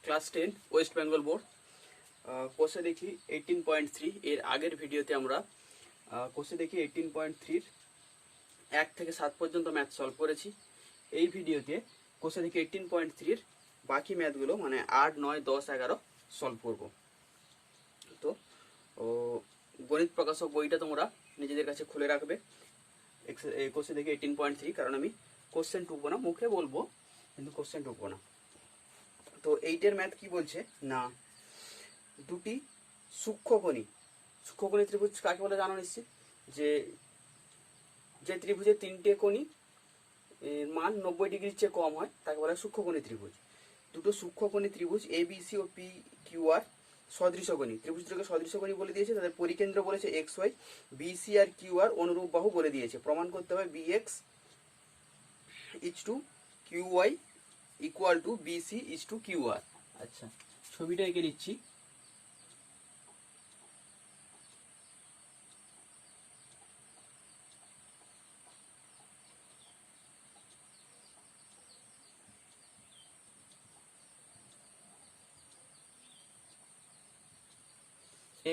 Class 10 West Bengal board কোষে দেখি 18.3 এর আগের ভিডিওতে আমরা কোষে দেখি 18.3 1 থেকে 7 পর্যন্ত ম্যাথ সলভ করেছি। এই ভিডিওতে কোষে দেখি 18.3 বাকি ম্যাথগুলো মানে 8, 9, 10, 11 সলভ করব। তো গণিত প্রকাশক বইটা তোমরা নিজেদের কাছে খুলে রাখবে। কোষে দেখি 18.3 কারণ আমি কোশ্চেন টুকবো না, মুখে বলবো কিন্তু কোশ্চেন টুকবো না। তো এইটের ম্যাথ কি বলছে না, দুটি সূক্ষ্মকোণী ত্রিভুজ কাকে বলে জানো নিশ্চিত, যে ত্রিভুজের তিনটে কোণী এর মান 90 ডিগ্রির চেয়ে কম হয় তাকে বলা হয় সূক্ষ্মকোণী ত্রিভুজ। দুটো সূক্ষ্মকোণী ত্রিভুজ এ বি সি ও পি কিউ আর সদৃশকোণী, ত্রিভুজ দুটোকে সদৃশকোণী বলে দিয়েছে। তাদের পরিকেন্দ্র বলেছে এক্স ওয়াই, বি সি আর কিউ আর অনুরূপ বাহু বলে দিয়েছে। প্রমাণ করতে হবে B X is to Q Y equal to B C is to Q R. আচ্ছা, ছবিটা এঁকে নিচ্ছি।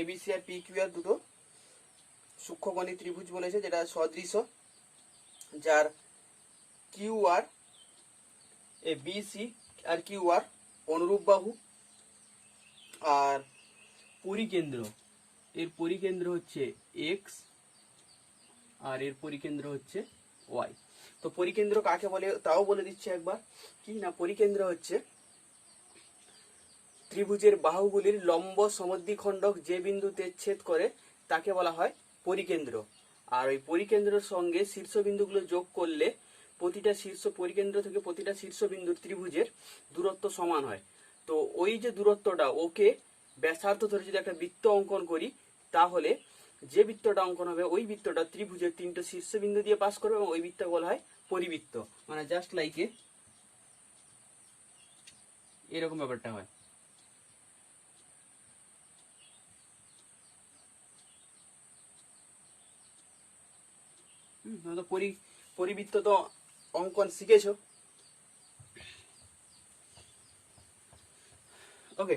এবিসি আর পি কিউ আর দুটো সূক্ষ্মকোণী ত্রিভুজ বলেছে, যেটা সদৃশ, যার কিউ আর বিসি আর কিউ আর অনুরূপ বাহু, আর পরিকেন্দ্র, এর পরিকেন্দ্র হচ্ছে এক্স আর এর পরিকেন্দ্র হচ্ছে ওয়াই। তো পরিকেন্দ্র কাকে বলে তাও বলে দিচ্ছে একবার, কি না, পরিকেন্দ্র হচ্ছে ত্রিভুজের বাহুগুলির লম্ব সমদ্বিখণ্ডক যে বিন্দুতে ছেদ করে তাকে বলা হয় পরিকেন্দ্র। আর ওই পরিকেন্দ্রের সঙ্গে শীর্ষবিন্দুগুলো যোগ করলে প্রতিটা পরিকেন্দ্র থেকে প্রতিটা শীর্ষবিন্দুর ত্রিভুজের দূরত্ব সমান হয়। তো ওই যে দূরত্বটা, ওকে ব্যাসার্ধ ধরে যদি একটা বৃত্ত অঙ্কন করি, তাহলে যে বৃত্তটা অঙ্কন হবে ওই বৃত্তটা ত্রিভুজের তিনটে শীর্ষবিন্দু দিয়ে পাস করবে এবং ওই বৃত্ত বলা হয় পরিবৃত্ত। মানে জাস্ট লাইক এরকম ব্যাপারটা হয়। তো পরিবৃত্ত তো অঙ্কন শিখেছ। ওকে,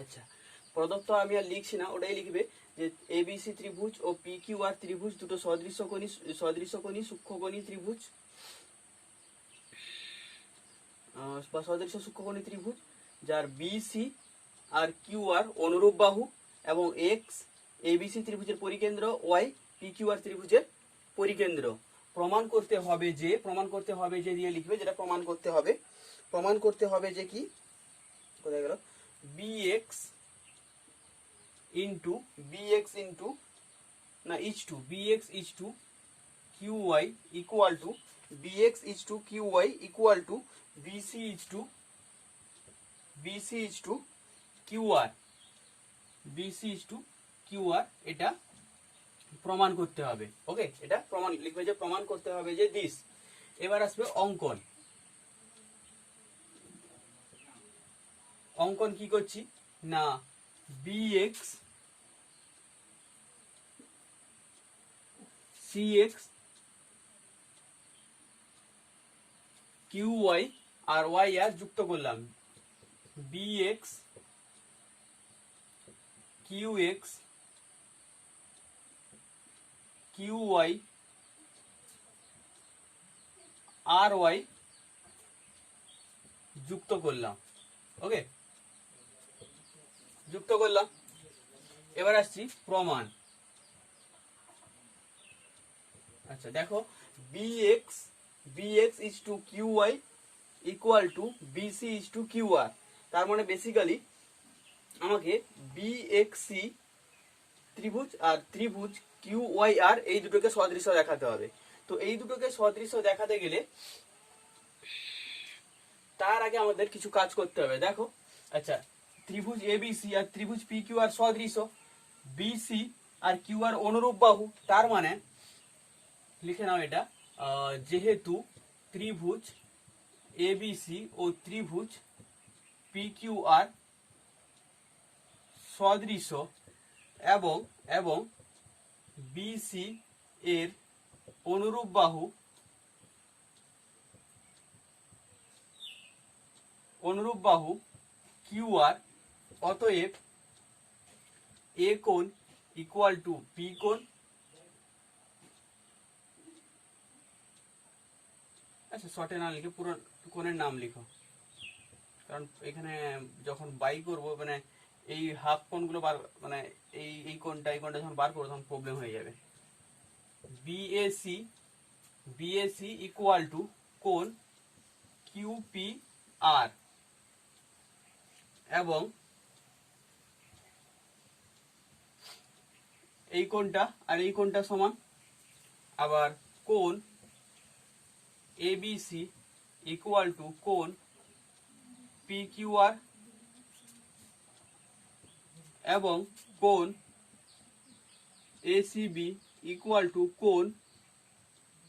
আচ্ছা, প্রদত্ত আমি আর লিখছি না, ওটাই লিখবে যে এবিসি ত্রিভুজ ও পি কিউ আর ত্রিভুজ দুটো সদৃশকোণী সূক্ষ্মকোণী ত্রিভুজ বা সদৃশ সূক্ষ্মকোণী ত্রিভুজ, যার বিসি আর কিউ আর অনুরূপ বাহু এবং এক্স এবিসি ত্রিভুজের পরিকেন্দ্র, ওয়াই পি কিউ আর ত্রিভুজের পরিকেন্দ্র। প্রমাণ করতে হবে যে দিয়ে লিখবে, যেটা প্রমাণ করতে হবে যে কি, কোথায় গেল, bx ইন্টু না bx is to qy equal to bx is to qy equal to bc is to qr, এটা প্রমাণ করতে হবে। ওকে, এটা প্রমাণ লিখবে যে প্রমাণ করতে হবে যে দিস। এবার আসবে অঙ্কন কি করছি না, bx cx qy আর y আর যুক্ত করলাম, bx qx qy আর y যুক্ত করলাম। ওকে, যুক্ত করলাম। এবার আসছি প্রমাণ। আচ্ছা দেখো, bx is to qy equal to bc is to qr। তার মানে বেসিক্যালি আমাকে bxc ত্রিভুজ আর ত্রিভুজ qyr এই দুটোকে সদৃশ দেখাতে হবে। তো এই দুটোকে সদৃশ দেখাতে গেলে তার আগে আমাদের কিছু কাজ করতে হবে। দেখো, আচ্ছা, ত্রিভুজ এবিসি আর ত্রিভুজ পি কিউ আর সদৃশ, বিসি আর কিউ আর অনুরূপ বাহু। তার মানে লিখে নাও এটা, যেহেতু ত্রিভুজ এবিসি ও ত্রিভুজ পি কিউ আর সদৃশ এবং বিসি এর অনুরূপ বাহু অনুরূপ বাহু কিউ আর, অতএব এ কোণ ইকুয়াল টু বি কোণ। আচ্ছা শর্টে না লিখে পুরো কোণের নাম লিখো, কারণ এখানে যখন বাই করবো মানে এই হাফ কোণগুলো বার মানে এই কোণটা যখন বার করবো তখন প্রবলেম হয়ে যাবে। বিএসি ইকুয়াল টু কোণ কিউপি আর, এবং এই কোণটা আর এই কোণটা সমান। আবার কোণ এবিসি ইকুয়াল টু কোণ পিকিউআর, এবং কোণ এসিবি ইকুয়াল টু কোণ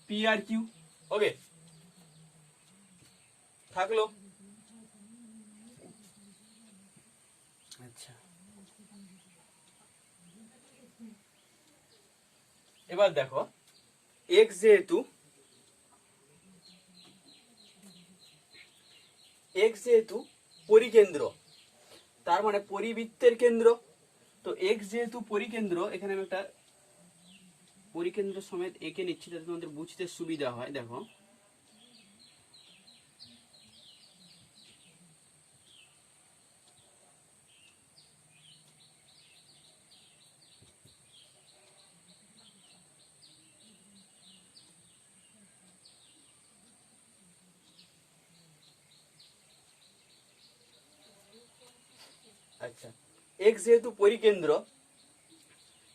পিআরকিউ। ওকে, থাকলো। আচ্ছা, এবার দেখো এক্স যেহেতু পরিকেন্দ্র, তার মানে পরিবৃত্তের কেন্দ্র। তো এক্স যেহেতু পরিকেন্দ্র, এখানে আমি একটা পরিকেন্দ্র সমেত এঁকে নিচ্ছি যাতে তোমাদের বুঝতে সুবিধা হয়। দেখো আচ্ছা, এক্স যেহেতু পরিকেন্দ্র,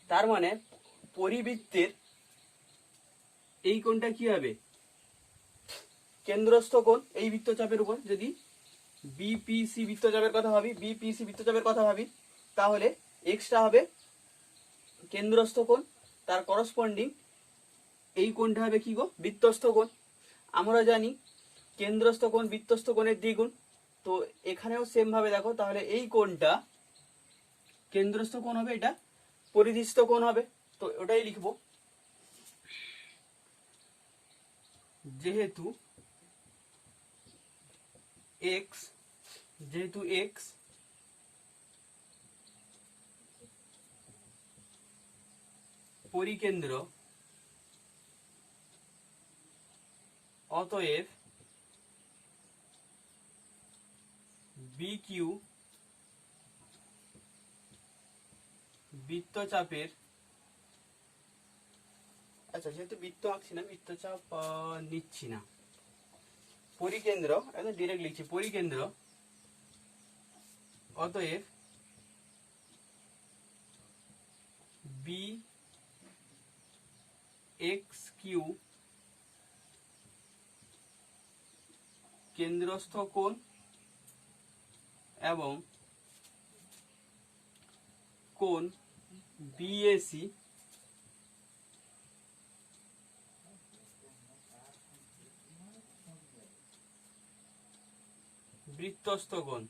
তার মানে পরিবৃত্তের এই কোণটা কি হবে? কেন্দ্রস্থ কোণ। এই বৃত্তচাপের উপর যদি বিপিসি বৃত্তচাপের কথা ভাবি, তাহলে এক্সটা হবে কেন্দ্রস্থ কোণ, তার করসপন্ডিং এই কোণটা হবে কি গো? বৃত্তস্থ কোণ। আমরা জানি কেন্দ্রস্থ কোণ বৃত্তস্থ কোণের দ্বিগুণ। তো এখানেও সেম ভাবে দেখো, তাহলে এই কোণটা কেন্দ্রস্থ কোণ হবে, এটা পরিধিস্থ কোণ হবে। তো ওটাই লিখবো, যেহেতু এক্স পরিকেন্দ্র, অতএব বিকিউ বৃত্তচাপের, আচ্ছা যেহেতু বৃত্ত আঁকছি না, বৃত্তচাপ নিচ্ছি না, পরিকেন্দ্র একদম ডিরেক্ট লিখছি, পরিকেন্দ্র, অতএব বি এক্স কিউ কেন্দ্রস্থ কোণ এবং কোণ বিএসি বৃত্তস্থ কোণ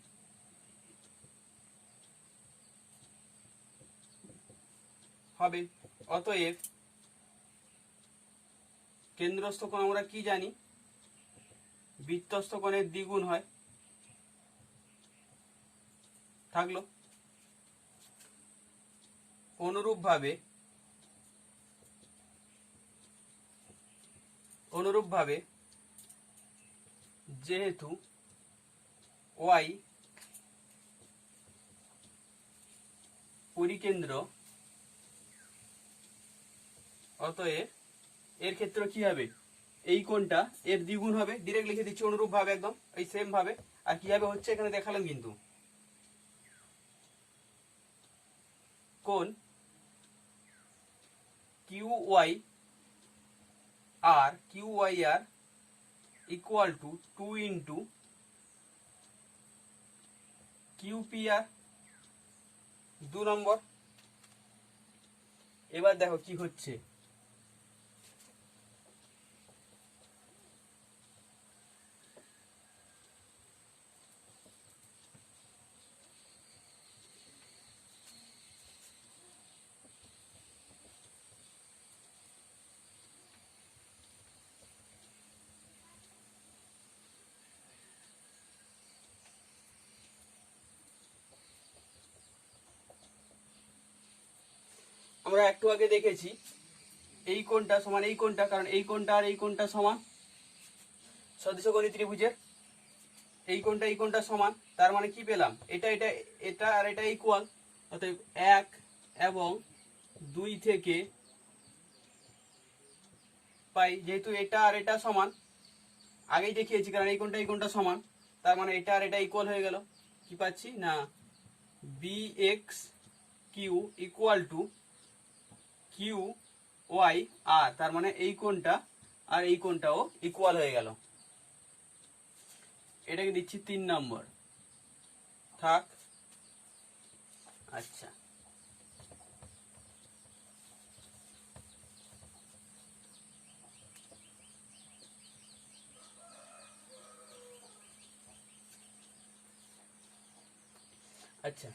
হবে। অতএব কেন্দ্রস্থ কোণ আমরা কি জানি? বৃত্তস্থ কোণের দ্বিগুণ হয়। থাকলো। অনুরূপভাবে যেহেতু ওয়াই পরিকেন্দ্র, অতএব এর ক্ষেত্রে কি হবে? এই কোণটা এর দ্বিগুণ হবে। ডিরেক্ট লিখে দিচ্ছি অনুরূপ ভাবে, একদম এই সেম ভাবে। আর কিভাবে হচ্ছে এখানে দেখালাম কিন্তু। কোণ Q Y R equal to 2 into QPR, 2 number. এবার দেখো কি হচ্ছে। আমরা একটু আগে দেখেছি এই কোণটা সমান এই কোণটা, কারণ এই কোণটা আর এই কোণটা সমান সদৃশকোণী ত্রিভুজের। এই কোণটা সমান, তার মানে কি পেলাম, এটা এটা এটা আর এটা ইকুয়াল। অতএব 1 এবং 2 থেকে পাই, যেহেতু এটা আর এটা সমান, আগেই দেখিয়েছি কারণ এই কোণটা সমান, তার মানে এটা আর এটা ইকুয়াল হয়ে গেল। কি পাচ্ছি না, bx Q equal to Q Y R, তার মানে এই কোণটা আর এই কোণটাও ইকুয়াল হয়ে গেল। এটাকে দিচ্ছি 3 নম্বর, থাক। আচ্ছা, আচ্ছা,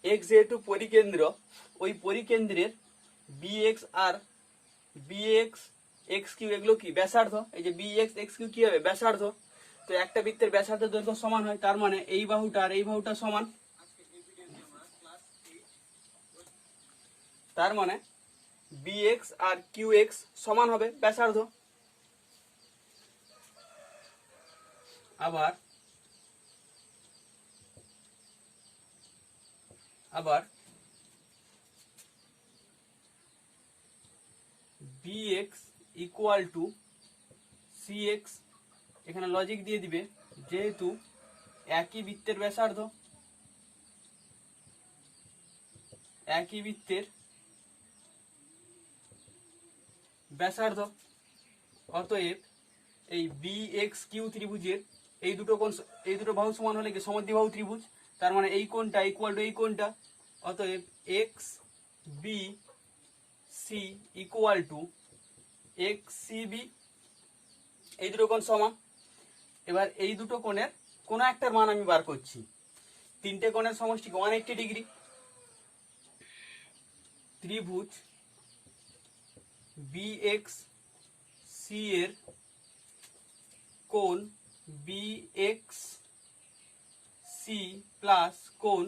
x যেহেতু পরিকেন্দ্র, ওই পরিকেন্দ্রের bx আর bx x কিউ এগুলো কি ব্যাসার্ধ। এই যে bx x কিউ কি হবে, ব্যাসার্ধ। তো একটা বৃত্তের ব্যাসার্ধের দৈর্ঘ্য সমান হয়, তার মানে এই বাহুটা আর এই বাহুটা সমান, তার মানে bx আর qx সমান হবে ব্যাসার্ধ। আবার আবার bx ইকুয়াল টু cx, এখানে লজিক দিয়ে দিবে, যেহেতু একই বৃত্তের ব্যাসার্ধ, একই বৃত্তের ব্যাসার্ধ, অতএব এই bx কিউ ত্রিভুজের এই দুটো বাহু সমান হলে কি সমদ্বিবাহু ত্রিভুজ, তার মানে এই কোণটা ইকুয়াল টু এই কোণটা, অতএব X B C equal to X C B, এই দুটো কোণ সমান। এবার এই দুটো কোণের কোনো একটার মান আমি বার করছি। তিনটে কোণের সমষ্টি 180 ডিগ্রি। ত্রিভুজ বিএক্স সি এর কোণ বিএক্স সি প্লাস কোণ,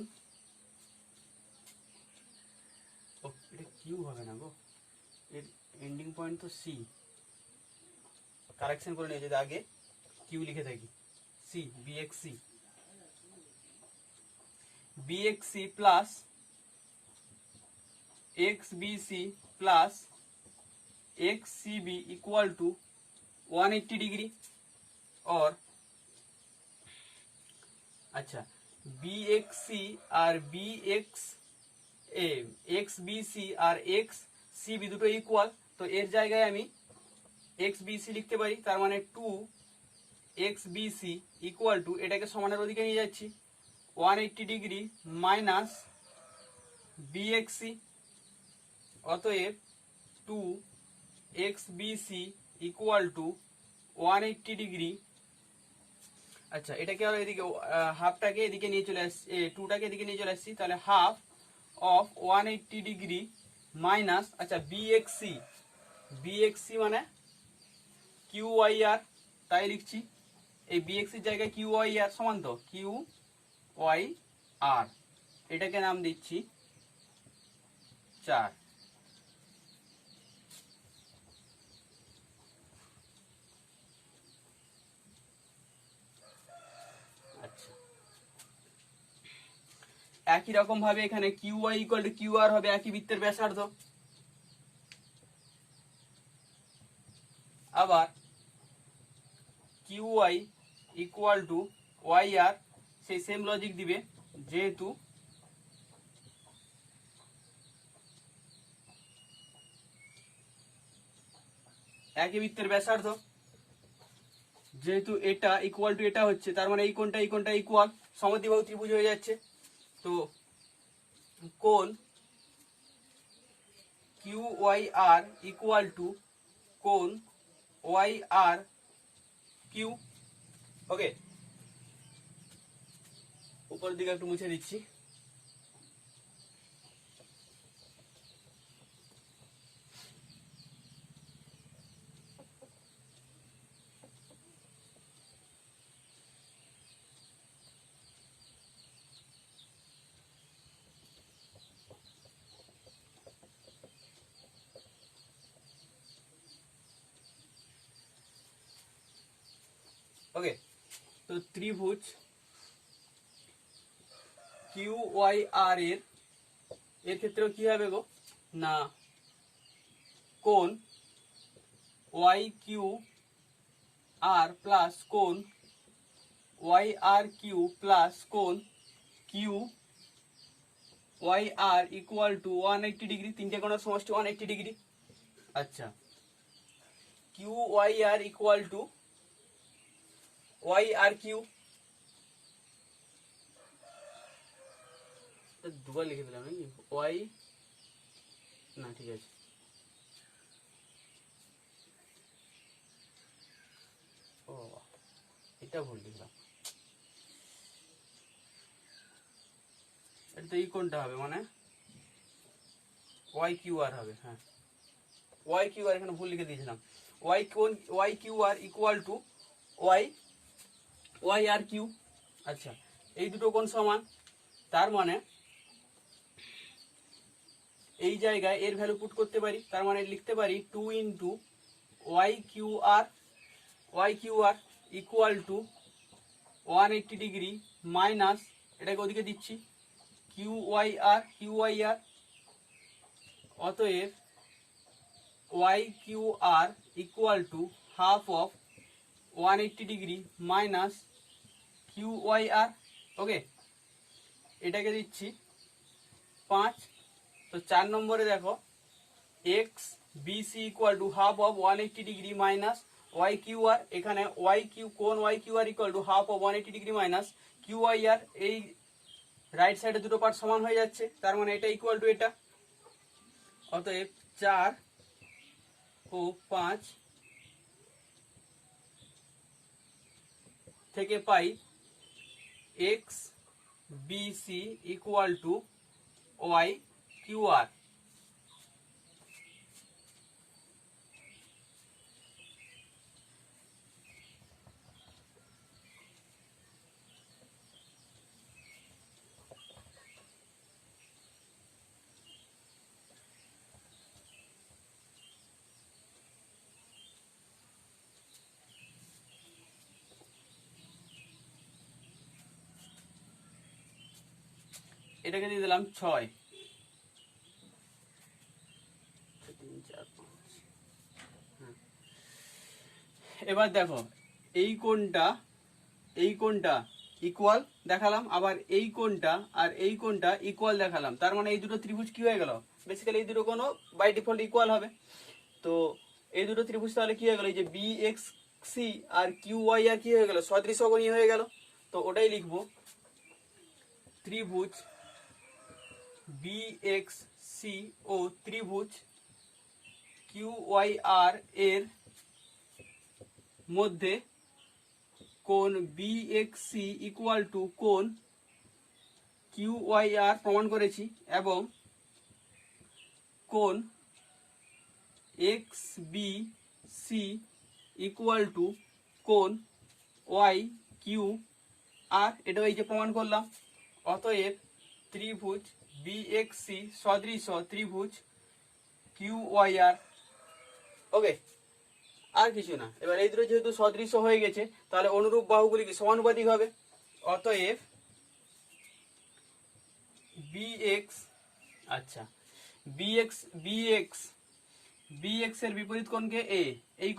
এটা কিউ হবে না গো, এর এন্ডিং পয়েন্ট তো সি, কারেকশন করে নিয়ে যদি আগে কিউ লিখে থাকি, C BXC, BXC plus X B C plus X C B equal to 180 degree. और अच्छा, बी एक्स सी और B X X B C और एक्स सी बी দুটো ইকুয়াল, তো এর জায়গায় আমি एक्स बी सी লিখতে পারি, তার মানে 2 X B C equal to, এটাকে সমানের ওদিকে নিয়ে যাচ্ছি, 180 degree minus B X C, অতএব 2 X B C equal to 180 degree. আচ্ছা, এটাকে আর এদিকে হাফটাকে এদিকে নিয়ে চলে আসছি, টুটাকে এদিকে নিয়ে চলে আসছি, তাহলে হাফ অফ 180 ডিগ্রি মাইনাস, আচ্ছা বিএক্সি মানে কিউ ওয়াই আর, তাই লিখছি, এই বিএক্সির জায়গায় কিউ ওয়াই আর সমান তো কিউ ওয়াই আর, এটাকে নাম দিচ্ছি 4। একই রকম ভাবে এখানে Q Y equal to Q R হবে একই বৃত্তের ব্যাসার্ধ। আবার Q Y equal to Y R, সেই সেম লজিক দিবে, যেহেতু একই বৃত্তের ব্যাসার্ধ, যেহেতু এটা ইকুয়াল টু এটা হচ্ছে, তার মানে এই কোণটা ইকুয়াল, সমদ্বিবাহু ত্রিভুজ হয়ে যাচ্ছে। তো কোণ Q Y R equal to কোণ ওয়াই আর কিউ। ওকে, উপরের দিকে একটু মুছে দিচ্ছি। ওকে, তো ত্রিভুজ কিউ ওয়াই আর এর ক্ষেত্রেও কি হবে গো না কোণ ওয়াই কিউ আর প্লাস কোণ ওয়াই আর কিউ প্লাস কোণ Q Y R equal to 180 degree, তিনটে কোণের সমষ্টি 180 ডিগ্রি। আচ্ছা, Q Y R equal to Y R Q, দুবার লিখে দিলাম নাকি, ওয়াই না ঠিক আছে, ও এটা ভুল লিখলাম, এটা তো এই কোণটা হবে মানে ওয়াই কিউ আর হবে, হ্যাঁ ওয়াই কিউ আর এখানে ভুল লিখে দিয়েছিলাম, ওয়াই কোণ Y Q R equal to Y Y R Q. আচ্ছা, এই দুটো কোণ সমান, তার মানে এই জায়গায় এর ভ্যালু পুট করতে পারি, তার মানে লিখতে পারি 2 into Y Q R equal to 180 degree minus এটাকে ওদিকে দিচ্ছি কিউ ওয়াই আর, অতএব Y Q R equal to half of 180 degree minus Q Y R. Okay, এটাকে দিচ্ছি 5। তো 4 নম্বরে দেখো X BC equal to half of 180 degree minus Y Q R, এখানে ওয়াই কিউ কোণ Y Q R equal to half of 180 degree minus Q Y আর, এই right সাইডে দুটো পার্ট সমান হয়ে যাচ্ছে, তার মানে এটা ইকুয়াল টু এটা। অতএব 4 ও 5 থেকে পাই X BC equal to Y Q R. এটাকে দিয়ে দিলাম 6। এবার দেখো এই কোণটা ইকুয়াল দেখালাম, আবার এই কোণটা আর এই কোণটা ইকুয়াল দেখালাম, তার মানে এই দুটো ত্রিভুজ কি হয়ে গেল, বেসিক্যালি এই দুটো কোনো বাই ডিফল্ট ইকুয়াল হবে। তো এই দুটো ত্রিভুজ তাহলে কি হয়ে গেল, এই যে বি এক্স সি আর কিউ ওয়াই আর কি হয়ে গেল, সদৃশকোণী হয়ে গেল। তো ওটাই লিখবো, ত্রিভুজ বি এক্স সি ও ত্রিভুজ কিউ ওয়াই আর এর মধ্যে কোণ B X C equal to কোণ কিউ ওয়াই আর প্রমাণ করেছি, এবং কোণ X B C equal to কোণ ওয়াই কিউ আর, এটাও এই যে প্রমাণ করলাম। অতএব ত্রিভুজ বি এক্স সি সদৃশ ত্রিভুজ কিউ ওয়াই আর। ওকে, আর কিছু না। এবার এই দুটো যেহেতু সদৃশ্য হয়ে গেছে, তাহলে অনুরূপ বাহুগুলি কি সমানুপাতিক হবে। অতএব বিএক্স, আচ্ছা বিএক্স এর বিপরীত কোণকে এ, এই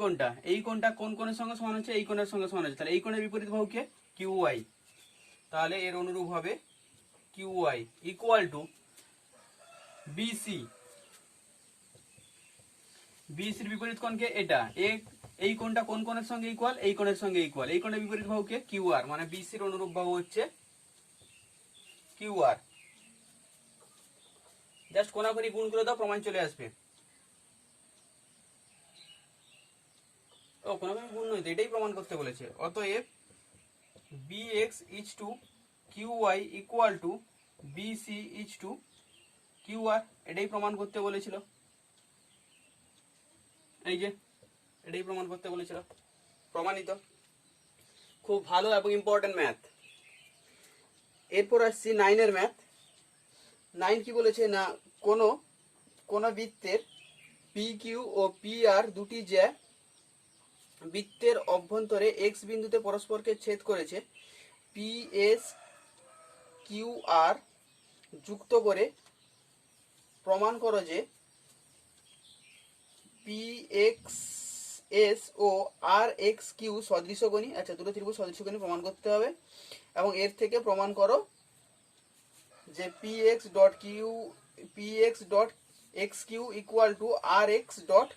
কোণটা কোন কোণের সঙ্গে সমান হচ্ছে, এই কোণের সঙ্গে সমান হচ্ছে, তাহলে এই কোণের বিপরীত বাহুকে কিউ ওয়াই, তাহলে এর অনুরূপ হবে Q Y equal to BC, বিসির বিপরীত কোণকে এটা, এই কোণটা কোন কোণের সঙ্গে ইকুয়াল, এই কোণের সঙ্গে ইকুয়াল, এই কোণের বিপরীত বাহুকে কিউ আর, মানে বিসির অনুরূপ বাহু হচ্ছে কিউ আর। জাস্ট কোনাকুনি গুণ করে দাও, প্রমাণ চলে আসবে। ও কোনাকুনি গুণ নয়, এটাই প্রমাণ করতে বলেছে। অতএব bx is to Q Y equal to BC is to Q R, এটাই প্রমাণ করতে বলেছিল। এই যে এটাই প্রমাণ করতে বলেছিল, প্রমাণিত। খুব ভালো এবং ইম্পর্টেন্ট ম্যাথ। এরপর আসছি 9 ম্যাথ। 9 কি বলেছে না, কোন বৃত্তের P Q O P R দুটি জ্যা বৃত্তের অভ্যন্তরে এক্স বিন্দুতে পরস্পরকে ছেদ করেছে, পি এস কিউ আর যুক্ত করে প্রমাণ করো যে পি এক্স এস ও আর এক্স কিউ সদৃশকোণী। আচ্ছা, দুটো ত্রিভুজ সদৃশকোণী প্রমাণ করতে হবে, এবং এর থেকে প্রমাণ করো যে P X dot X Q equal to R X dot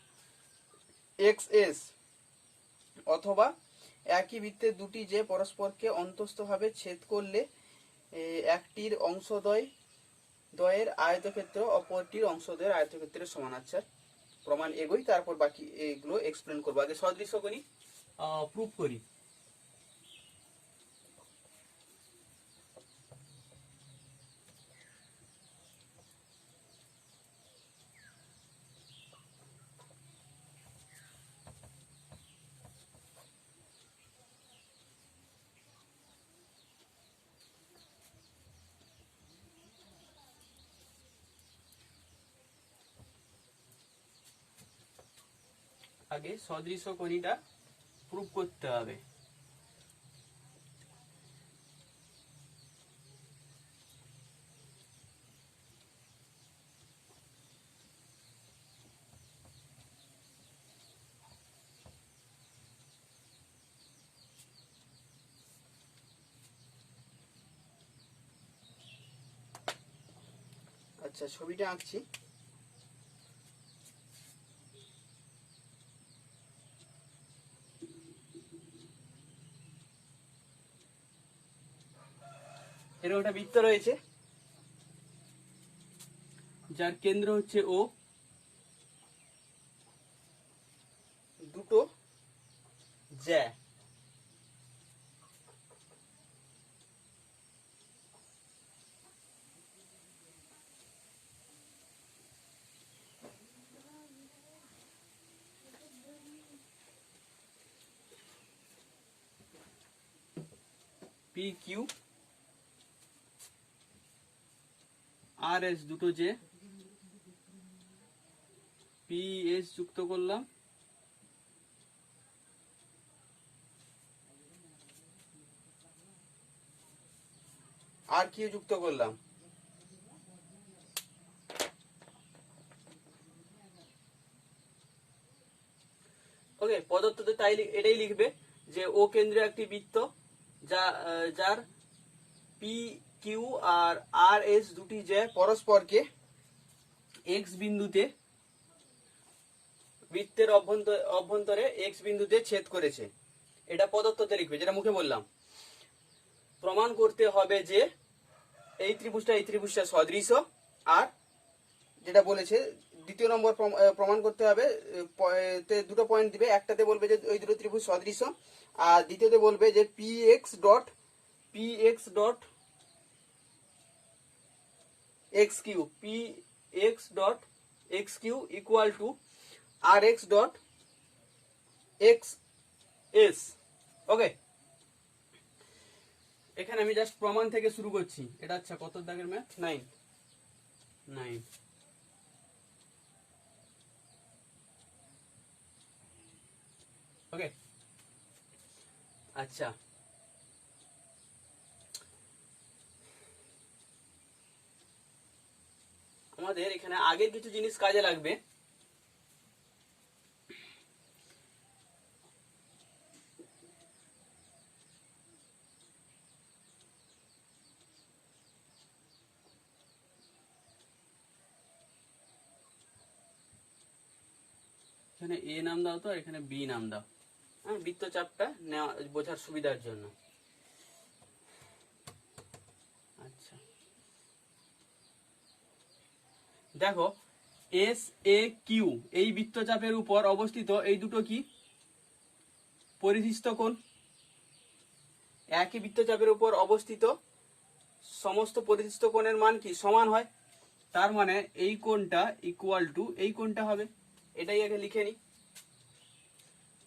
X S, অথবা একই বৃত্তের দুটি যে পরস্পরকে অন্তস্থভাবে ছেদ করলে একটির অংশদ্বয়ের আয়তক্ষেত্র অপরটির অংশদ্বয়ের আয়তক্ষেত্রের সমান। আচ্ছা, প্রমাণ এগোই, তারপর বাকি এগুলো এক্সপ্লেন করবো। আগে সদৃশকোণী প্রুফ করি। আগে সদৃশকোণীটা প্রুফ করতে হবে। আচ্ছা, ছবিটা আঁকছি। এরকম একটা বৃত্ত রয়েছে যার কেন্দ্র হচ্ছে ও, দুটো জ্যা, পি কিউ আর এস দুটো যে, পি এস যুক্ত করলাম, আর কিউ যুক্ত করলাম। ওকে, পদার্থতে তাই এটাই লিখবে যে ও কেন্দ্রীয় একটি বৃত্ত যার পি কিউ আর আর এস দুটি যে পরস্পরকে এক্স বিন্দুতে বৃত্তের অভ্যন্তরে এক্স বিন্দুতে ছেদ করেছে। এটা পদার্থতে লিখবে, যেটা মুখে বললাম। প্রমাণ করতে হবে যে এই ত্রিভুজটা সদৃশ, আর যেটা বলেছে দ্বিতীয় নম্বর প্রমাণ করতে হবে, দুটো পয়েন্ট দিবে। একটাতে বলবে যে ওই দুটো ত্রিভুজ সদৃশ, আর দ্বিতীয়তে বলবে যে P X dot X Q equal to R X dot X S. Okay, এখানে আমি জাস্ট প্রমাণ থেকে শুরু করছি। এটা আচ্ছা কত দাগের ম্যাথ? 9। ওকে, আচ্ছা, আমাদের এখানে আগের কিছু জিনিস কাজে লাগবে। এখানে এ নাম দাও তো, আর এখানে বি নাম দাও, হ্যাঁ, বৃত্তচাপটা নেওয়া বোঝার সুবিধার জন্য। আচ্ছা, দেখো এস এ কিউ এই বৃত্তচাপের উপর অবস্থিত এই দুটো কি পরিধিস্থ কোণ। একই বৃত্তচাপের উপর অবস্থিত সমস্ত পরিধিস্থ কোণের মান কি সমান হয়, তার মানে এই কোণটা ইকুয়াল টু এই কোণটা হবে। এটাই আগে লিখে নি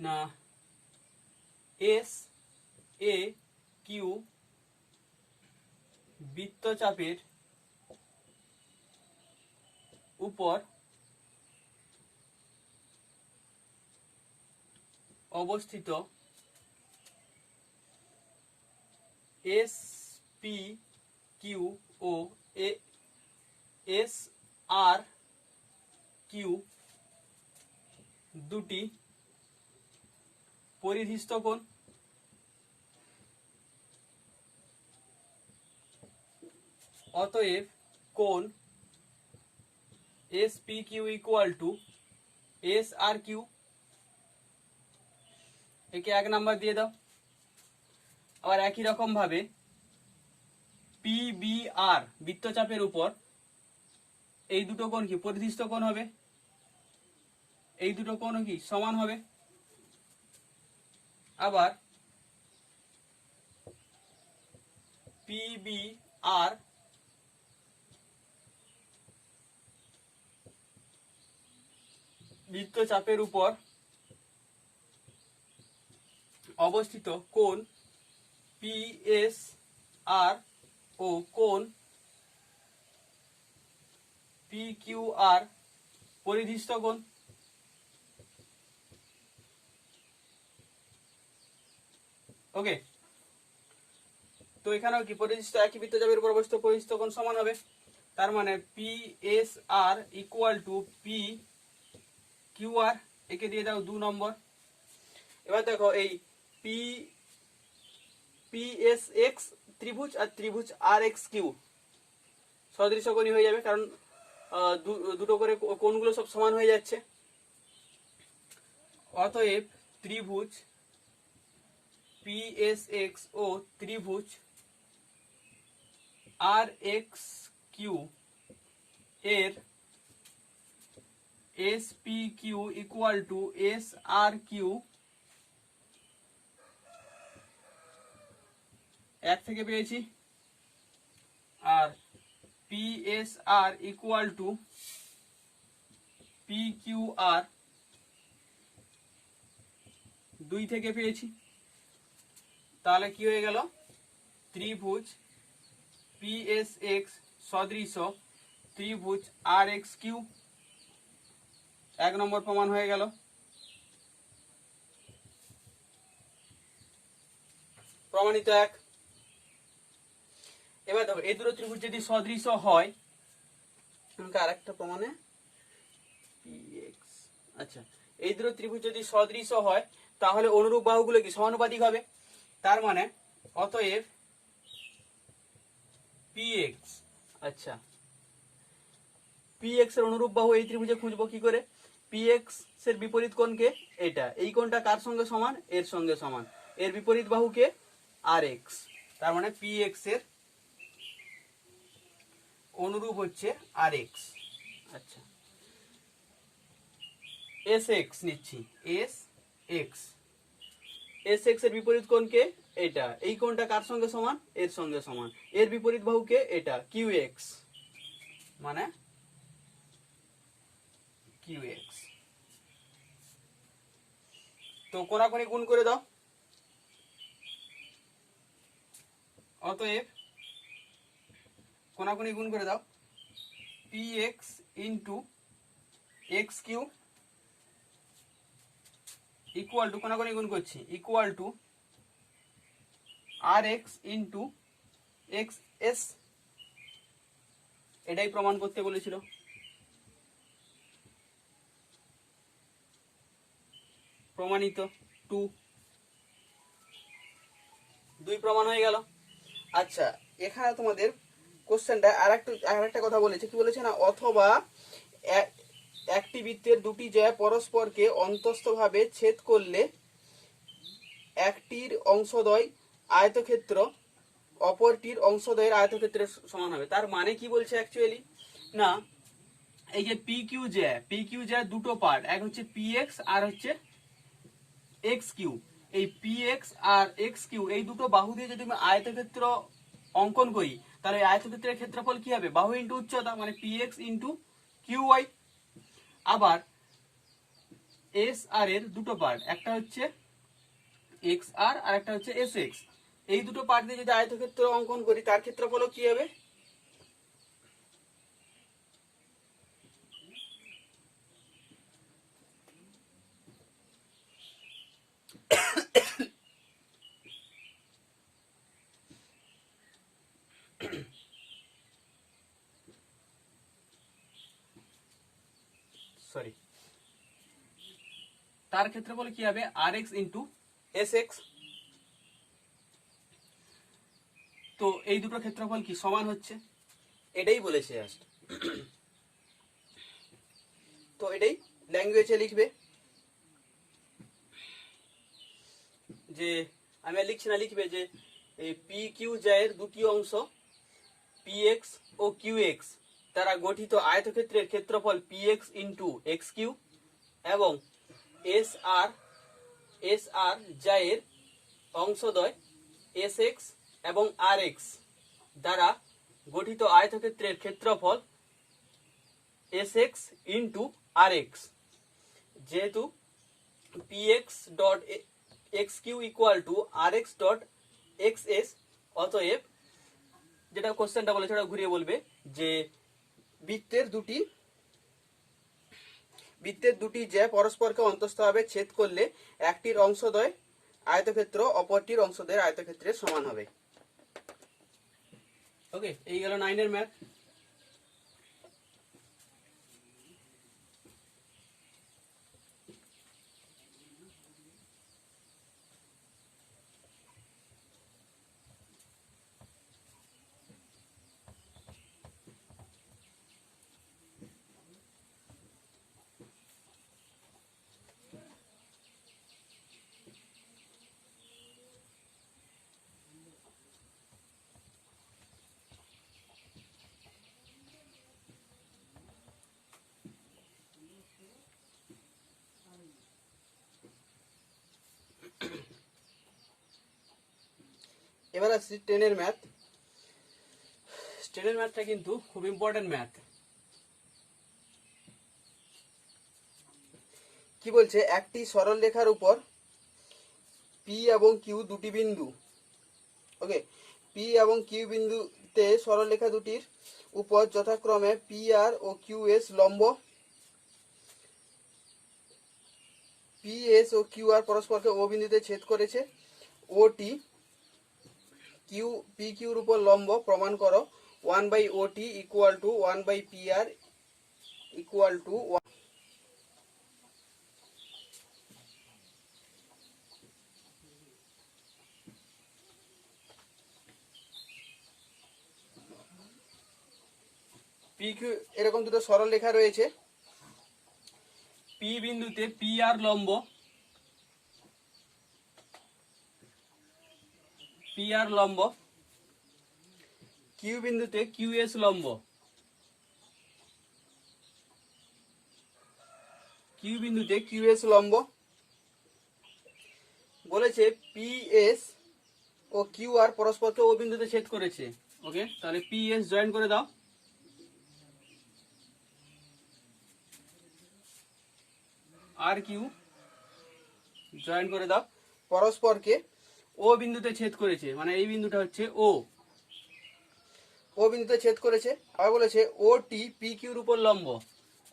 না, এস এ কিউ বৃত্তচাপের উপর অবস্থিত এস পি কিউ ও এস আর কিউ দুটি পরিধিস্থ কোণ। অতএব কোণ S P Q equal to S R Q, একে 1 নাম্বার দিয়ে দাও। আবার একই রকম ভাবে পি বি আর বৃত্তচাপের উপর এই দুটো কোণ কি পরিধিস্থ কোণ হবে, এই দুটো কোণ কি সমান হবে। আবার পি বি আর বৃত্তচাপের উপর অবস্থিত কোণ পি এস আর ও কোণ পি কিউ আর পরিধিস্থ কোণ। ওকে, তো এখানেও কি পরিধিস্থ একই বৃত্তচাপের উপর অবস্থিত পরিধিস্থ কোণ সমান হবে। তার মানে P S R equal to P Q R, একে দিয়ে দাও 2 নম্বর। এবার দেখো এই পি পি এস এক্স ত্রিভুজ আর ত্রিভুজ আর এক্স কিউ সদৃশ কোণী হয়ে যাবে, কারণ দুটো করে কোণগুলো সব সমান হয়ে যাচ্ছে। অতএব ত্রিভুজ পি এস এক্স ও ত্রিভুজ আর এক্স কিউ এর S P Q equal to S R Q 1 থেকে পেয়েছি, আর P S R equal to P Q R 2 থেকে পেয়েছি। তাহলে কি হয়ে গেল, ত্রিভুজ পি এস এক্স সদৃশ ত্রিভুজ আর এক্স কিউ 1 নম্বর প্রমাণ হয়ে গেল। প্রমাণিত 1। এবার দেখো এই দুটো ত্রিভুজ যদি সদৃশ হয়, আরেকটা প্রমাণে আচ্ছা, এই দুটো ত্রিভুজ যদি সদৃশ হয় তাহলে অনুরূপ বাহুগুলো কি সমানুপাতিক হবে। তার মানে অতএব px, আচ্ছা px এর অনুরূপ বাহু এই ত্রিভুজে খুঁজবো কি করে। px এর বিপরীত কোণকে এটা, এই কোণটা কার সঙ্গে সমান, এর সঙ্গে সমান, এর বিপরীত বাহুকে rx। তার মানে px এর অনুরূপ হচ্ছে rx। আচ্ছা sx নিচ্ছি, sx sx এর বিপরীত কোণকে এটা, এই কোণটা কার সঙ্গে সমান, এর সঙ্গে সমান, এর বিপরীত বাহুকে এটা qx, মানে qx। তো কোণাকুণি গুণ করে দাও। অতএব কোণাকুণি গুণ করে দাও, px into x Q equal to, কোণাকুণি গুণ করছি, equal to R x into x s. এটাই প্রমাণ করতে বলেছিল। প্রমাণিত 2, 2 প্রমাণ হয়ে গেল। আচ্ছা এখানে তোমাদের কোশ্চেনটা আরেকটা কথা বলেছে, কি বলেছে না, অথবা একটি বৃত্তের দুটি জ্যা পরস্পরকে অন্তস্থভাবে ছেদ করলে একটির অংশদ্বয় আয়তক্ষেত্র অপরটির অংশদ্বয়ের আয়তক্ষেত্রের সমান হবে। তার মানে কি বলছে অ্যাকচুয়ালি না, এই যে পি কিউ জ্যা দুটো পার্ট, এক হচ্ছে পি এক্স আর হচ্ছে এক্স কিউ। এই পি এক্স আর এক্স কিউ এই দুটো বাহু দিয়ে যদি আমি আয়তক্ষেত্র অঙ্কন করি, তাহলে আয়তক্ষেত্রের ক্ষেত্রফল কি হবে, বাহু ইন্টু উচ্চতা, মানে P X into Q Y. আবার এস আর এর দুটো পার্ট, একটা হচ্ছে এক্স আর আর একটা হচ্ছে এস এক্স, এই দুটো পার্ট দিয়ে যদি আয়তক্ষেত্র অঙ্কন করি তার ক্ষেত্রফল কি হবে, সরি, তার ক্ষেত্রফল কি হবে আর এক্স ইন্টু এস এক্স। তো এই দুটো ক্ষেত্রফল কি সমান হচ্ছে, এটাই বলেছে জাস্ট। তো এটাই ল্যাঙ্গুয়েজে লিখবে, যে আমি আর লিখছি না, লিখবে যে এই পি কিউ জায়ের দুটি অংশ পি এক্স ও কিউ এক্স দ্বারা গঠিত আয়তক্ষেত্রের ক্ষেত্রফল P X into x Q এবং এস আর জায়ের অংশদ্বয় এস এক্স এবং আর এক্স দ্বারা গঠিত আয়তক্ষেত্রের ক্ষেত্রফল S X into R X. যেহেতু P X dot X Q equal to R X dot X S, অতএব যেটা কোশ্চেনটা বলেছে ওটা ঘুরিয়ে বলবে যে বৃত্তের দুটি যে পরস্পরকে অন্তঃস্থভাবে ছেদ করলে একটির অংশদ্বয় আয়তক্ষেত্র অপরটির অংশদ্বয়ের আয়তক্ষেত্রের সমান হবে। ওকে, এই গেল 9 এর ম্যাথ। এবার আসছি 10 এর ম্যাথ। 10 এর ম্যাথটা কিন্তু খুব ইম্পর্টেন্ট ম্যাথ। কি বলছে, একটি সরল রেখার উপর পি এবং কিউ দুটি বিন্দু, ওকে, পি এবং কিউ বিন্দুতে সরল রেখা দুটির উপর যথাক্রমে P R O Q S লম্ব, পি এস ও কিউ আর পরস্পরকে ও বিন্দুতে ছেদ করেছে, ও টি কিউ পি কিউর উপর লম্ব প্রমাণ করো। 1/OT equal to 1/PR equal to P Q. এরকম দুটো সরল রেখা রয়েছে, পি বিন্দুতে পি আর লম্ব, কিউ বিন্দুতে কিউ এস লম্ব, বলেছে পি এস ও কিউ আর পরস্পরকে ও বিন্দুতে ছেদ করেছে। ওকে, তাহলে পি এস জয়েন করে দাও, আর কিউ জয়েন করে দাও, পরস্পরকে ও বিন্দুতে ছেদ করেছে, মানে এই বিন্দুটা হচ্ছে ও বিন্দুতে ছেদ করেছে। আবার বলেছে ও টি পি কিউর উপর লম্ব,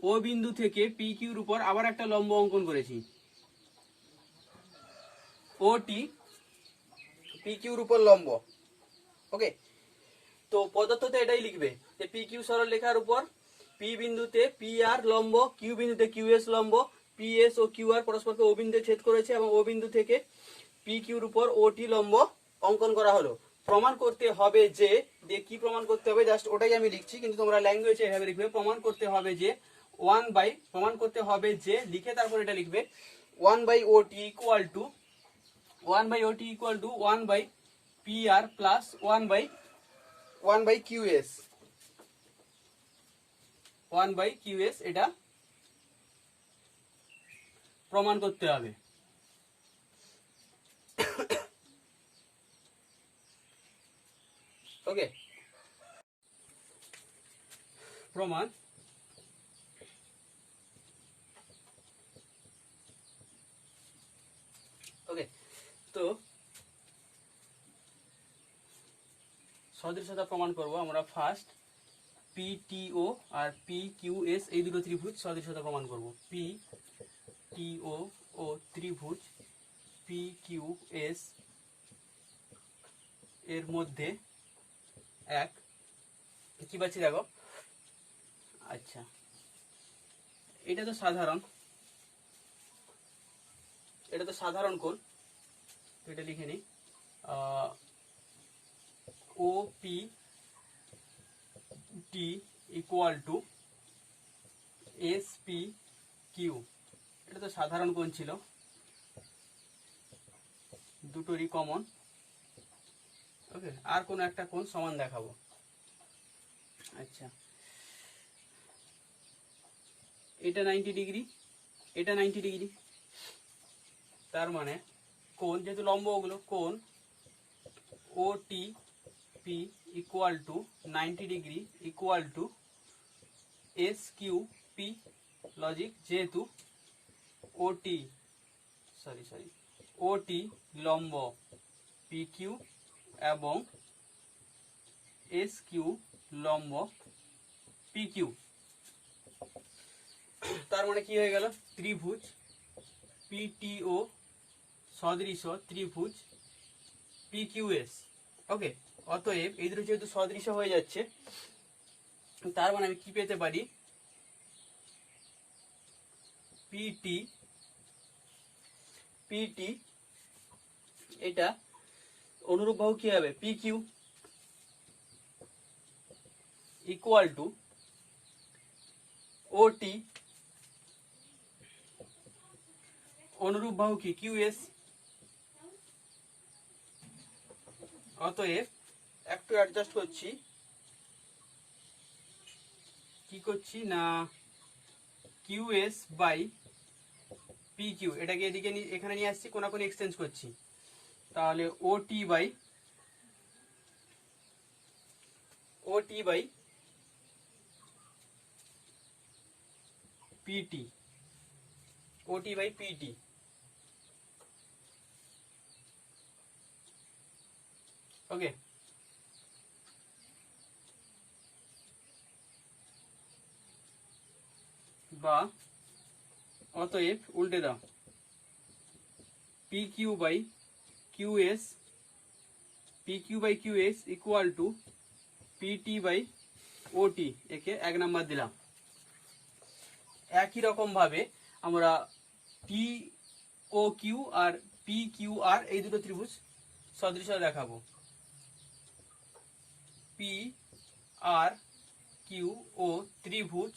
ও বিন্দু থেকে পি কিউর উপর আবার একটা লম্ব অঙ্কন করেছি, ও টি পি কিউর উপর লম্ব। ওকে, তো পদার্থতে এটাই লিখবে যে পি কিউ সরল রেখার উপর পি বিন্দুতে পি আর লম্ব, কিউ বিন্দুতে কিউ এস লম্ব, পি এস ও কিউ আর পরস্পরকে ও বিন্দুতে ছেদ করেছে এবং ও বিন্দু থেকে পি কিউর উপর ও টি লম্ব অঙ্কন করা হলো। প্রমাণ করতে হবে যে, কি প্রমাণ করতে হবে জাস্ট ওটাই আমি লিখছি, কিন্তু তোমরা ল্যাঙ্গুয়েজে এভাবে লিখবে। প্রমাণ করতে হবে যে লিখে তারপর এটা লিখবে 1/OT equal to 1/PR plus 1/QS, এটা প্রমাণ করতে হবে। ওকে, প্রমাণ ওকে। তো সদৃশতা প্রমাণ করব আমরা। ফার্স্ট PTO আর PQS এই দুটো ত্রিভুজ সদৃশতা প্রমাণ করব। PTO ও ত্রিভুজ PQS এর মধ্যে কি পাচ্ছি দেখো, আচ্ছা এটা তো সাধারণ কোণ, এটা লিখে নিই, O P T equal to S P Q, এটা তো সাধারণ কোণ ছিল, দুটোরই কমন। ওকে, আর কোনো একটা কোণ সমান দেখাবো। আচ্ছা, এটা 90 ডিগ্রি, এটা 90 ডিগ্রি, তার মানে কোণ, যেহেতু লম্ব ওগুলো, কোণ O T P equal to 90 degree equal to S Q P, logic, যেহেতু ওটি ওটি লম্ব পি কিউ এবং এস কিউ লম্ব পি কিউ। তার মানে কি হয়ে গেল, ত্রিভুজ পিটিও সদৃশ ত্রিভুজ পিকিউএস। ওকে, অতএব এই দুটো যেহেতু সদৃশ হয়ে যাচ্ছে, তার মানে আমি কি পেতে পারি, পিটি এটা অনুরূপ বাহু কি হবে, পি কিউ ইকুয়াল টু ওটি অনুরূপ বাহু কি, কিউএস। অতএব একটু অ্যাডজাস্ট করছি, কি করছি না, কিউএস বাই পি কিউ, এটাকে এদিকে এখানে নিয়ে আসছি, কোনাকুনি এক্সচেঞ্জ করছি, তাহলে OT by PT, OT by PT. Okay, বা অতএব উল্টে দাও, P Q by QS equal to PT by OT, একে 1 নাম্বার দিলাম। একই রকম ভাবে আমরা পি ও কিউ আর পি কিউ আর এই দুটো ত্রিভুজ সদৃশ দেখাবো। পি আর কিউ ও ত্রিভুজ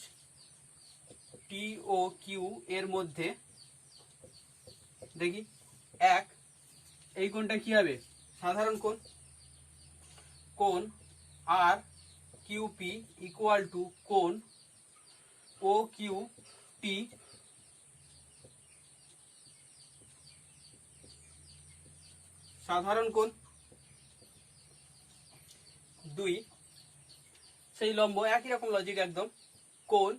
টি ও কিউ এর মধ্যে দেখি এই কোণটা কি হবে, সাধারণ কোণ, কোণ আর কিউ পি ইকুয়াল টু কোণ ও কিউ টি সাধারণ কোণ। 2 সেই লম্ব, একই রকম লজিক একদম, কোণ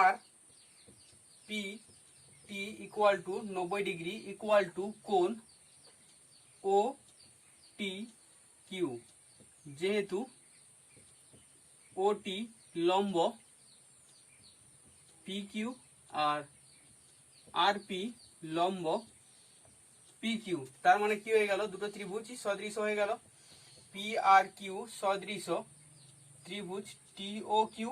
আর P T equal to 90 degree equal to কোণ ও টি কিউ, যেহেতু ওটি লম্ব পি কিউ আর পি লম্ব পি কিউ, তার মানে কি হয়ে গেল, দুটো ত্রিভুজই সদৃশ হয়ে গেল, পি আর কিউ সদৃশ ত্রিভুজ টি ও কিউ,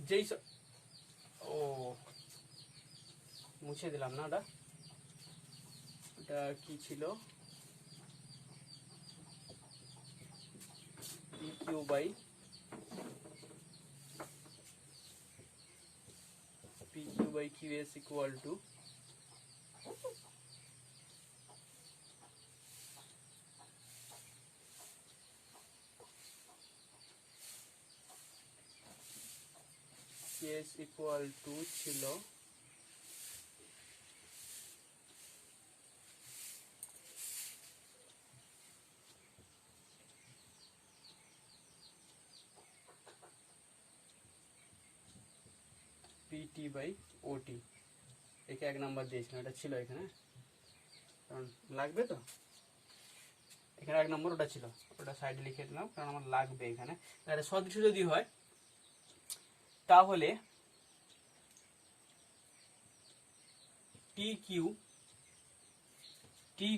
যেই ও মুছে দিলাম না, এটা কি ছিল, P Q by QS equal to case equal to ছিল পিটি বাই ওটি, একে 1 নাম্বার দিয়েছিলাম, এটা ছিল এখানে, কারণ লাগবে তো। এখানে 1 নম্বর ওটা ছিল, ওটা সাইডে লিখে দিলাম কারণ আমার লাগবে এখানে। তাহলে সদৃশ যদি হয় তাহলে টি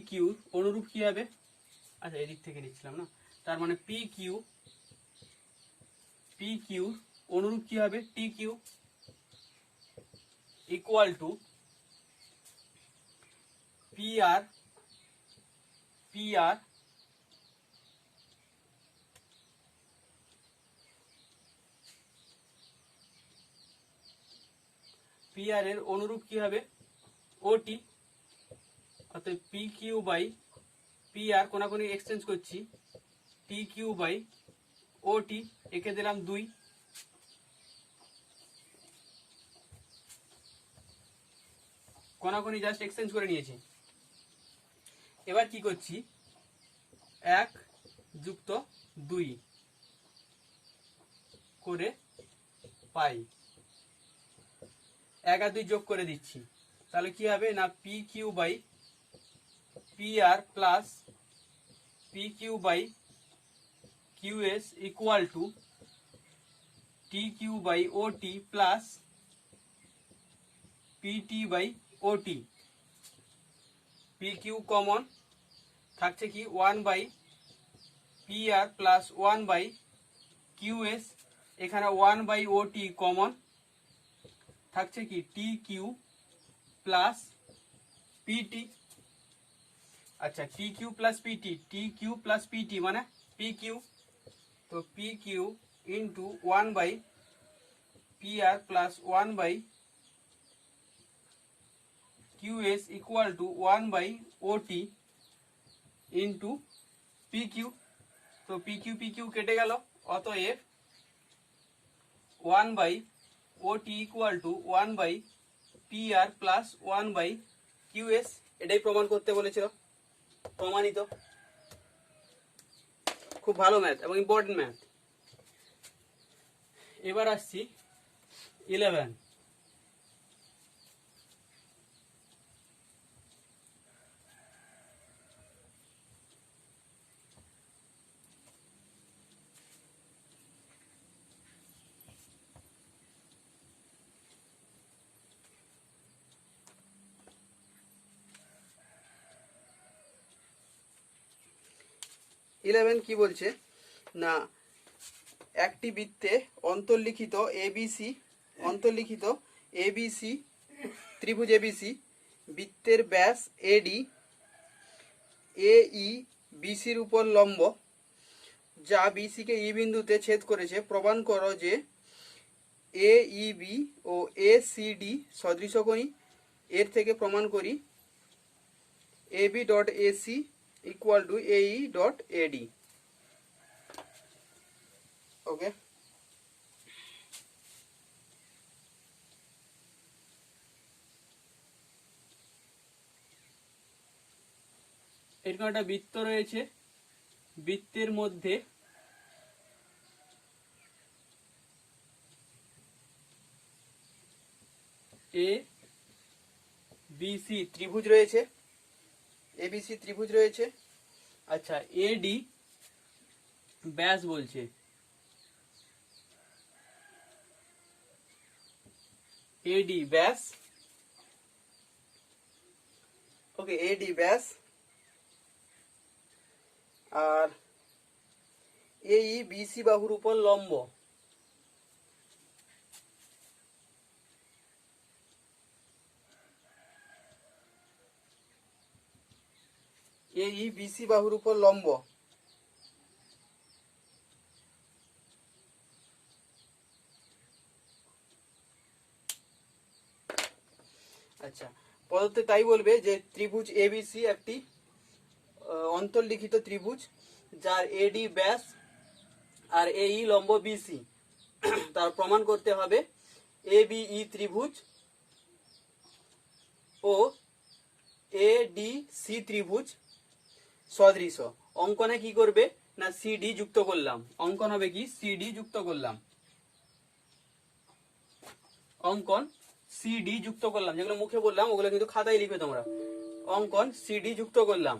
কিউ অনুরূপ কি হবে, আচ্ছা এদিক থেকে নিচ্ছিলাম না, তার মানে পি কিউ অনুরূপ কি হবে, T Q equal to P R এর অনুরূপ কি হবে, ওটি। অর্থাৎ P Q by P R কোনাকুনি এক্সচেঞ্জ করছি, টি কিউ বাই ওটি, একে দিলাম 2, কোনাকুনি জাস্ট এক্সচেঞ্জ করে নিয়েছি। এবার কি করছি, 1 যুক্ত 2 করে পাই, 1 আর 2 যোগ করে দিচ্ছি, তাহলে কি হবে না P Q by P R plus P Q by Q S equal to T Q by OT plus PT by OT. P Q common থাকছে কি 1 by P R plus 1 by Q S, এখানে 1 by ওটি common থাকছে কি টি Q plus PT. আচ্ছা T Q plus PT মানে P Q, তো P Q into 1 by P R plus 1 by Q S equal to 1 by OT into P Q. তো P Q কেটে গেল, অতএব 1 by OT equal to 1 by P R plus 1 by Q S. এটাই প্রমাণ করতে বলেছিল, প্রমাণিত। খুব ভালো ম্যাথ এবং ইম্পর্টেন্ট ম্যাথ। এবার আসছি 11। কি বলছে না, একটি বৃত্তে অন্তর্লিখিত এবিসি ত্রিভুজ এবিসি বৃত্তের ব্যাস এডি এই বিসির উপর লম্ব, যা বিসিকে ই বিন্দুতে ছেদ করেছে। প্রমাণ করো যে এইবি ও এসিডি সদৃশকোণী। এর থেকে প্রমাণ করি AB dot AC equal to AE dot AD. Okay, এরকম একটা বৃত্ত রয়েছে, বৃত্তের মধ্যে এ বিসি ত্রিভুজ রয়েছে, এবিসি ত্রিভুজ রয়েছে। আচ্ছা এডি ব্যাস বলছে, এডি ব্যাস, ওকে এডি ব্যাস, আর এই বিসি বাহুর উপর লম্ব। এই বিসি বাহুর উপর লম্ব। আচ্ছা পদতে তাই বলবে যে ত্রিভুজ এবিসি একটি অন্তর্লিখিত ত্রিভুজ, যার এডি ব্যাস আর এই লম্ব বিসি। তার প্রমাণ করতে হবে এবিই ত্রিভুজ ও এডিসি ত্রিভুজ সদৃশ। অঙ্কনে কি করবে না সিডি যুক্ত করলাম, অঙ্কন হবে কি সিডি যুক্ত করলাম, অঙ্কন সিডি যুক্ত করলাম, যেগুলো মুখে বললাম ওগুলো কিন্তু খাতায় লিখবে তোমরা। অঙ্কন সিডি যুক্ত করলাম,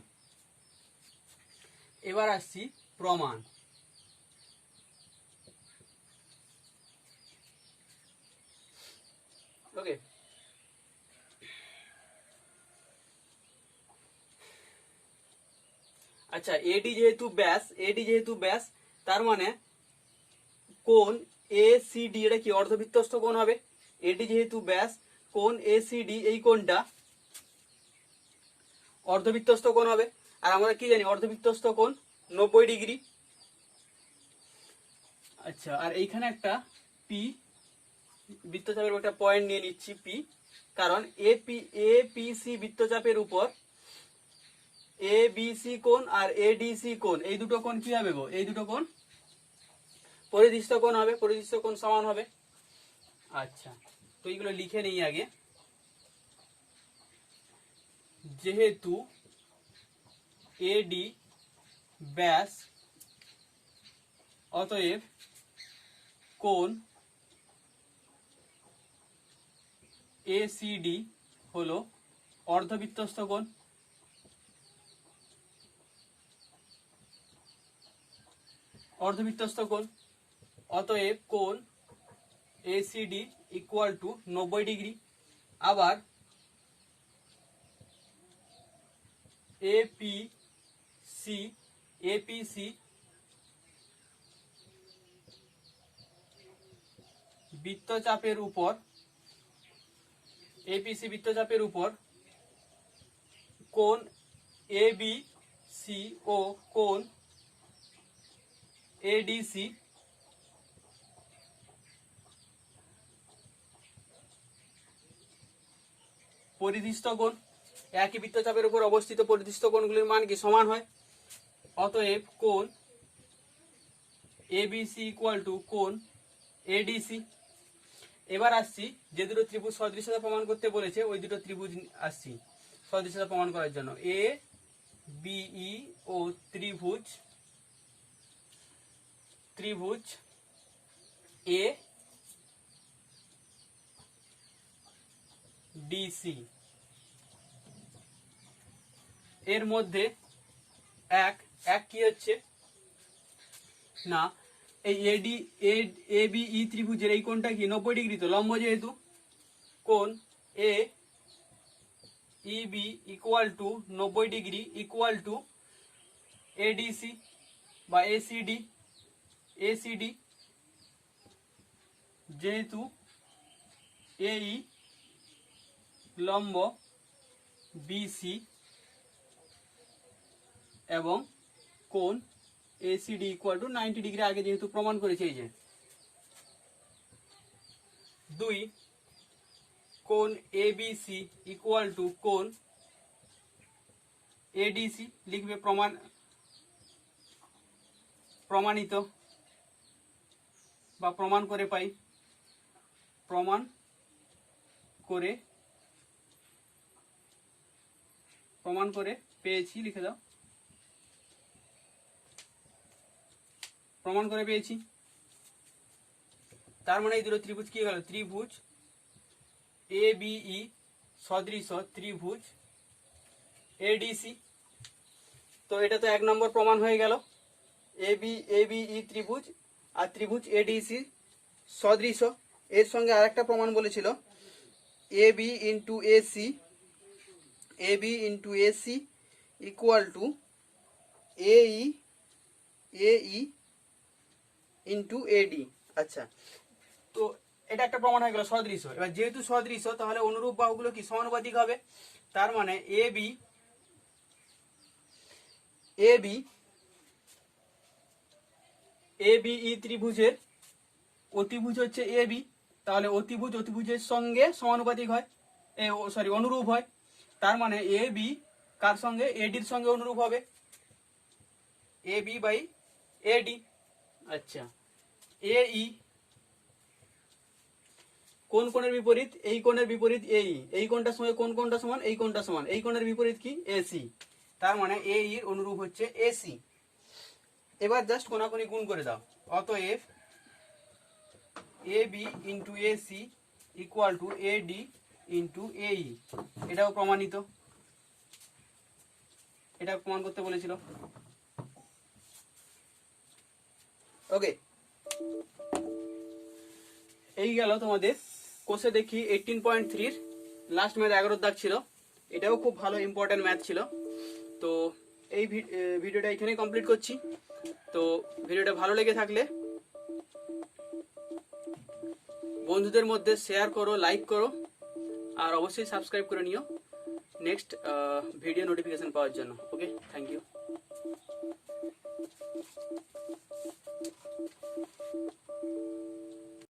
এবার আসছি প্রমাণ। ওকে, আচ্ছা এডি যেহেতু ব্যাস তার মানে কোণ এসিডি এটা কি অর্ধবৃত্তস্থ কোণ হবে। এডি যেহেতু ব্যাস, কোণ এসিডি এই কোণটা অর্ধবৃত্তস্থ কোণ হবে। আর আমরা কি জানি অর্ধবৃত্তস্থ কোণ 90 ডিগ্রি। আচ্ছা, আর এইখানে একটা পি বৃত্তচাপের একটা পয়েন্ট নিয়ে নিচ্ছি পি, কারণ এপিসি বৃত্তচাপের উপর এবিসি কোণ আর এডিসি কোণ এই দুটো কোণ কি হবে গো, এই দুটো কোণ পরিদৃষ্ট কোণ হবে, পরিদৃষ্ট কোণ সমান হবে। আচ্ছা, তো এইগুলো লিখে নেই আগে। যেহেতু এডি ব্যাস অতএব কোণ এসিডি হলো অর্ধবৃত্তস্থ কোণ। অর্ধবৃত্তস্থ কোণ, অতএব কোণ এসিডি ইকুয়াল টু 90 ডিগ্রি। আবার এপিসি বৃত্তচাপের উপর কোণ এবিসি ও কোণ এডিসি পরিদৃষ্ট কোণ। একই বৃত্তচাপের উপর অবস্থিত পরিদৃষ্ট কোণগুলির মান কি সমান হয়। অতএব কোণ এবিসি ইকুয়াল টু কোণ এডিসি। এবার আসছি যে দুটো ত্রিভুজ সদৃশ্যতা প্রমাণ করতে বলেছে ওই দুটো ত্রিভুজ আসছি সদৃশ্যতা প্রমাণ করার জন্য। এ বিই ও ত্রিভুজ এ ডিসি এর মধ্যে এক কি হচ্ছে না, এই এবিই ত্রিভুজের এই কোণটা কি 90 ডিগ্রি, তো লম্ব যেহেতু কোণ A E B equal to 90 degree equal to A D C বা এসিডি যেহেতু এই লম্ব বিসি এবং কোণ এসিডি ইকুয়াল টু 90 ডিগ্রি আগে যেহেতু প্রমাণ করেছে। এই যে 2 কোণ এবিসি ইকুয়াল টু কোণ এডিসি লিখবে প্রমাণিত বা প্রমাণ করে পাই, প্রমাণ করে পেয়েছি, লিখে দাও প্রমাণ করে পেয়েছি। তার মানে এই দুটো ত্রিভুজ কি হলো, ত্রিভুজ এবিই সদৃশ ত্রিভুজ এডিসি। তো এটা তো 1 নম্বর প্রমাণ হয়ে গেল। এবিই ত্রিভুজ আর ত্রিভুজ এডিসি সদৃশ। এর সঙ্গে আরেকটা প্রমাণ বলেছিল AB into AC equal to AE into AD. আচ্ছা, তো এটা একটা প্রমাণ হয়ে গেল সদৃশ। এবার যেহেতু সদৃশ তাহলে অনুরূপ বাহুগুলো কি সমানুপাতিক হবে। তার মানে এবিই ত্রিভুজের অতিভুজ হচ্ছে এবি, তাহলে অতিভুজের সঙ্গে সমানুপাতিক হয়, অনুরূপ হয়। তার মানে এবি কার সঙ্গে, এডির সঙ্গে অনুরূপ হবে, এবি বাই এডি। আচ্ছা, এই কোন কোণের বিপরীত, এই কোণের বিপরীত এই কোণটার সঙ্গে কোন কোণটা সমান, এই কোণটা সমান, এই কোণের বিপরীত কি এসি। তার মানে এই এর অনুরূপ হচ্ছে এসি। এবার জাস্ট কোণাকুণি গুণ করে দাও। অতএব AB into AC equal to AD into AE, এটাও প্রমাণিত, এটা প্রমাণ করতে বলেছিল। ওকে, এই গেল তোমাদের কোষে দেখি 18.3 লাস্ট ম্যাথ 11 দাগ ছিল। এটাও খুব ভালো ইম্পর্টেন্ট ম্যাথ ছিল। তো এই ভিডিওটা এখানেই কমপ্লিট করছি। তো ভিডিওটা ভালো লেগে থাকলে বন্ধুদের মধ্যে শেয়ার করো, লাইক করো, আর অবশ্যই সাবস্ক্রাইব করে নিও নেক্সট ভিডিও নোটিফিকেশন পাওয়ার জন্য। ওকে, থ্যাংক ইউ।